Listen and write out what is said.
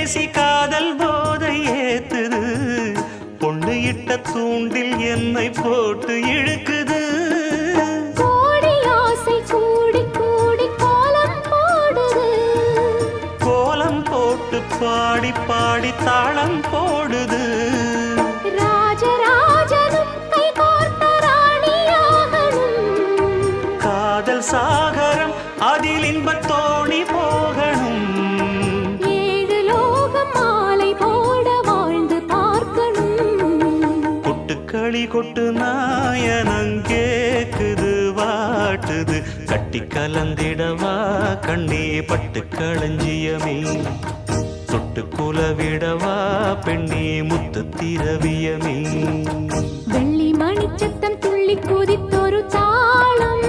பேசி காதல் போதை ஏத்துது பொண்ணு இட்ட தூண்டில் என்னை போட்டு இழுக்குது கோடி ஆசை கூடி கூடி கோலம் போடுது கோலம் போட்டு பாடி பாடி தாளம் போடுது ராஜராஜனும் கை கோர்த்த ராணியாகணும் காதல் சாகரம் அதில் இன்பத் தோணி போகணும் ஏழு லோகம் மாலை போட வாழ்ந்து பார்க்கணும் கொட்டுக்களி கொட்டு நாயனங்கேக்குது வாட்டுது கட்டி கலந்திடவா கண்ணே பட்டு களஞ்சியமே தொட்டு குலவிடவா பெண்ணே முத்து திரவியமே வெள்ளி மணிச்சத்தம் துள்ளி குதித்தொரு தாளம்